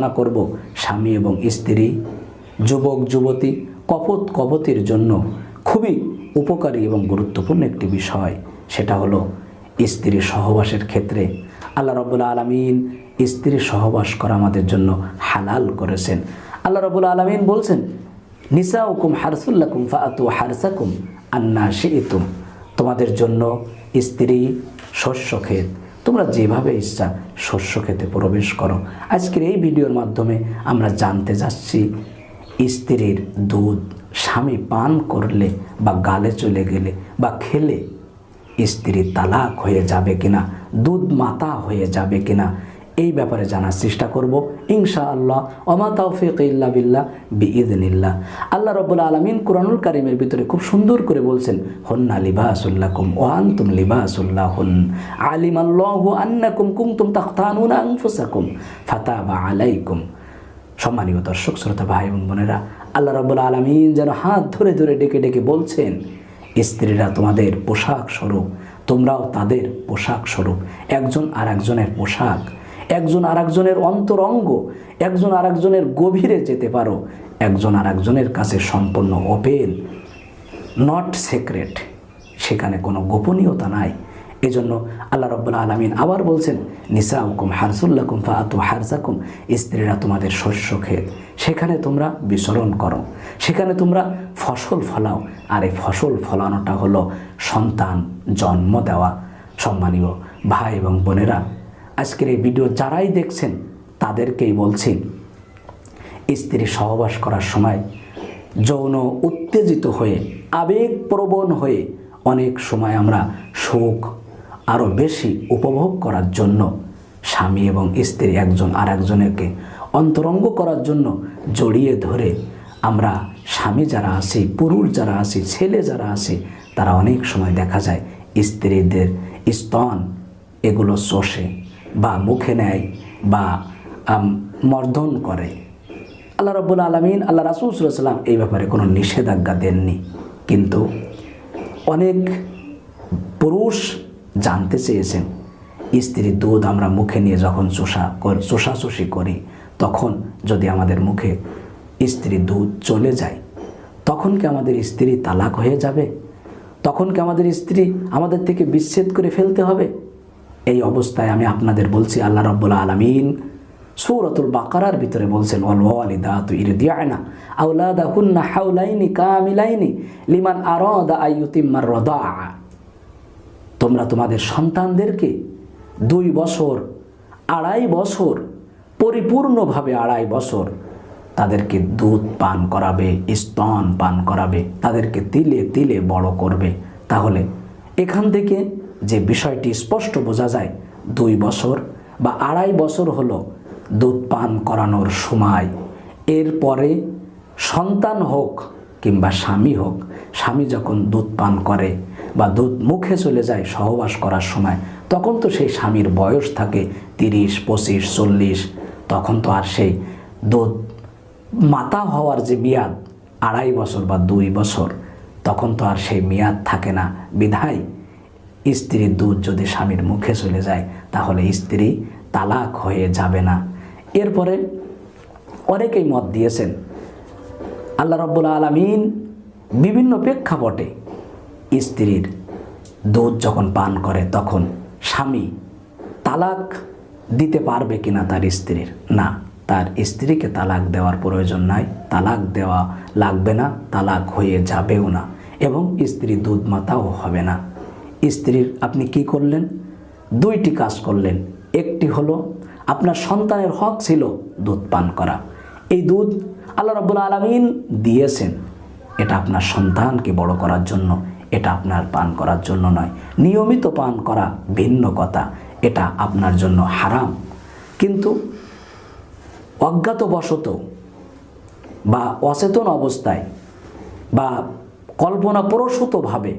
আলোচনা করব স্বামী এবং স্ত্রী, যুবক যুবতী, কপতির জন্য খুবই উপকারী এবং গুরুত্বপূর্ণ একটি বিষয়। সেটা হলো স্ত্রী সহবাসের ক্ষেত্রে আল্লাহ রাব্বুল আলামিন স্ত্রী সহবাস করা আমাদের জন্য হালাল করেছেন। আল্লাহ রাব্বুল আলামিন বলছেন, নিসাউকুম হারসুল লাকুম ফাআতু হারসাকুম আন্না শি'তুম। তোমাদের জন্য স্ত্রী শস্য ক্ষেত, তোমরা যেভাবে ইচ্ছা শস্য খেতে প্রবেশ করো। আজকের এই ভিডিওর মাধ্যমে আমরা জানতে যাচ্ছি স্ত্রীর দুধ স্বামী পান করলে বা গালে চলে গেলে বা খেলে স্ত্রী তালাক হয়ে যাবে কিনা, দুধ মাতা হয়ে যাবে কিনা, এই ব্যাপারে জানার চেষ্টা করব ইনশাআল্লাহ। ওমা তাওফিক ইল্লা বিল্লাহ বিইذনিল্লাহ। আল্লাহ রাব্বুল আলামিন কুরআনুল কারীমের ভিতরে খুব সুন্দর করে বলছেন, হুন্না লিবাসুল লাকুম ওয়া আনতুম লিবাসুল লাহুন আলিমাল্লাহু আন্নাকুম কুনতুম তাখতানুনা আনফুসাকুম ফাতাবা আলাইকুম। সম্মানীয় দর্শক শ্রোতা ভাই এবং বোনেরা, আল্লাহ রাব্বুল আলামিন যেন হাত ধরে ধরে ডেকে ডেকে বলছেন, স্ত্রীরা তোমাদের পোশাক স্বরূপ, তোমরাও তাদের পোশাক স্বরূপ। একজন আর একজনের পোশাক, একজন আর একজনের অন্তরঙ্গ, একজন আর একজনের গভীরে যেতে পারো, একজন আর একজনের কাছে সম্পূর্ণ ওপেন, নট সিক্রেট, সেখানে কোনো গোপনীয়তা নাই। এজন্য আল্লাহ রাব্বুল আলামিন আবার বলছেন, নিসাউকুম হারসুল লাকুম ফাআতু হারসাকুম। স্ত্রীরা তোমাদের শস্য ক্ষেত, সেখানে তোমরা বিচরণ করো, সেখানে তোমরা ফসল ফলাও। আর এই ফসল ফলানোটা হলো সন্তান জন্ম দেওয়া। সম্মানীয় ভাই এবং বোনেরা, আজকের এই ভিডিও যারাই দেখছেন তাদেরকেই বলছি, স্ত্রী সহবাস করার সময় যৌন উত্তেজিত হয়ে আবেগপ্রবণ হয়ে অনেক সময় আমরা সুখ আরও বেশি উপভোগ করার জন্য স্বামী এবং স্ত্রী একজন আর একজনকে অন্তরঙ্গ করার জন্য জড়িয়ে ধরে আমরা স্বামী যারা আছি, পুরুষ যারা আছি, ছেলে যারা আছি, তারা অনেক সময় দেখা যায় স্ত্রীদের স্তন এগুলো চষে বা মুখে নেয় বা মর্দন করে। আল্লাহ রাব্বুল আলামিন, আল্লাহ রাসূল সাল্লাল্লাহু আলাইহি ওয়াসাল্লাম এই ব্যাপারে কোনো নিষেধাজ্ঞা দেননি, কিন্তু অনেক পুরুষ জানতে চেয়েছেন স্ত্রীর দুধ আমরা মুখে নিয়ে যখন চোষাচুষি করি, তখন যদি আমাদের মুখে স্ত্রীর দুধ চলে যায়, তখন কি আমাদের স্ত্রী তালাক হয়ে যাবে? তখন কি আমাদের স্ত্রী আমাদের থেকে বিচ্ছেদ করে ফেলতে হবে? এই অবস্থায় আমি আপনাদের বলছি, আল্লাহ রাব্বুল আলামিন সূরাতুল বাকারার ভিতরে বলছেন, ওয়াল ওয়ালিদাতু ইরদি'না আওলাদাহুন্না হাওলাইনি কামিলাইনি লিমান আরাদা আইয়ুতিম্মার রাদাআ। তোমরা তোমাদের সন্তানদেরকে 2 বছর, 2.5 বছর, পরিপূর্ণভাবে 2.5 বছর তাদেরকে দুধ পান করাবে, স্তন পান করাবে, তাদেরকে তিলে তিলে বড় করবে। তাহলে এখান থেকে যে বিষয়টি স্পষ্ট বোঝা যায়, 2 বছর বা 2.5 বছর হলো দুধ পান করানোর সময়। এরপরে সন্তান হোক কিংবা স্বামী হোক, স্বামী যখন দুধ পান করে বা দুধ মুখে চলে যায় সহবাস করার সময়, তখন তো সেই স্বামীর বয়স থাকে 30, 25, 40। তখন তো আর সেই দুধ মাতা হওয়ার যে মেয়াদ 2.5 বছর বা 2 বছর, তখন তো আর সেই মেয়াদ থাকে না। বিধায় স্ত্রীর দুধ যদি স্বামীর মুখে চলে যায়, তাহলে স্ত্রী তালাক হয়ে যাবে না। এরপরে অনেকেই মত দিয়েছেন, আল্লাহ রাব্বুল আলামিন বিভিন্ন প্রেক্ষাপটে স্ত্রীর দুধ যখন পান করে তখন স্বামী তালাক দিতে পারবে কিনা তার স্ত্রীর। না, তার স্ত্রীকে তালাক দেওয়ার প্রয়োজন নাই, তালাক দেওয়া লাগবে না, তালাক হয়ে যাবেও না, এবং স্ত্রী দুধ মাতাও হবে না। স্ত্রীর আপনি কি করলেন? 2টি কাজ করলেন। একটি হলো আপনার সন্তানের হক ছিল দুধ পান করা। এই দুধ আল্লাহ রাব্বুল আলামিন দিয়েছেন, এটা আপনার সন্তানকে বড় করার জন্য, এটা আপনার পান করার জন্য নয়। নিয়মিত পান করা ভিন্ন কথা, এটা আপনার জন্য হারাম। কিন্তু অজ্ঞাতবশত বা অচেতন অবস্থায় বা কল্পনাপ্রসূতভাবে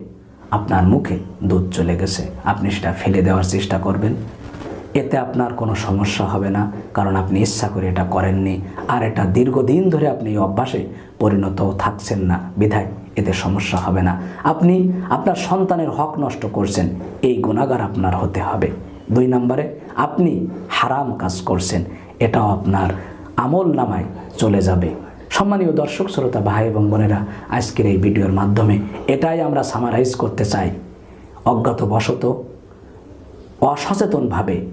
আপনার মুখে দুধ চলে গেছে, আপনি সেটা ফেলে দেওয়ার চেষ্টা করবেন। এতে আপনার কোনো সমস্যা হবে না, কারণ আপনি ইচ্ছা করে এটা করেননি, আর এটা দীর্ঘদিন ধরে আপনি এই অভ্যাসে পরিণতও থাকছেন না, বিধায় এতে সমস্যা হবে না। আপনি আপনার সন্তানের হক নষ্ট করছেন, এই গুনাহগার আপনার হতে হবে। 2 নম্বরে আপনি হারাম কাজ করছেন, এটাও আপনার আমল নামায় চলে যাবে। সম্মানীয় দর্শক শ্রোতা ভাই এবং বোনেরা, আজকের এই ভিডিওর মাধ্যমে এটাই আমরা সামারাইজ করতে চাই। অজ্ঞাতবশত অসচেতনভাবে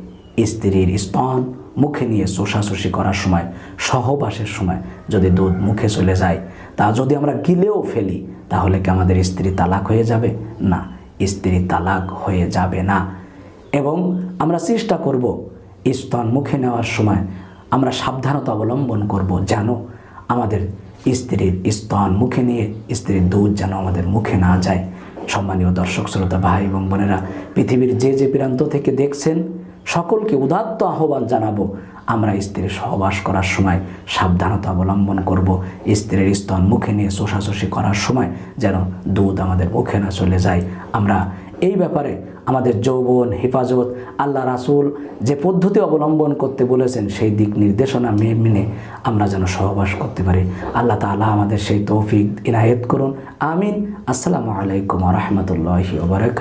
স্ত্রীর স্তন মুখে নিয়ে চোষাচুষি করার সময়, সহবাসের সময় যদি দুধ মুখে চলে যায়, তা যদি আমরা গিলেও ফেলি, তাহলে কি আমাদের স্ত্রী তালাক হয়ে যাবে? না, স্ত্রী তালাক হয়ে যাবে না। এবং আমরা চেষ্টা করব স্তন মুখে নেওয়ার সময় আমরা সাবধানতা অবলম্বন করব, যেন আমাদের স্ত্রীর স্তন মুখে নিয়ে স্ত্রীর দুধ যেন আমাদের মুখে না যায়। সম্মানীয় দর্শক শ্রোতা ভাই এবং বোনেরা, পৃথিবীর যে যে প্রান্ত থেকে দেখছেন সকলকে উদাত্ত আহ্বান জানাবো, আমরা স্ত্রীর সহবাস করার সময় সাবধানতা অবলম্বন করব। স্ত্রীর স্তন মুখে নিয়ে চোষাচুষি করার সময় যেন দুধ আমাদের মুখে না চলে যায়। আমরা এই ব্যাপারে আমাদের যৌবন হেফাজত, আল্লাহ রাসূল যে পদ্ধতি অবলম্বন করতে বলেছেন সেই দিক নির্দেশনা মেনে আমরা যেন সহবাস করতে পারি। আল্লাহ তাআলা আমাদের সেই তৌফিক ইনায়েত করুন। আমিন। আসসালামু আলাইকুম ওয়া রাহমাতুল্লাহি ওয়া বারাকাতুহু।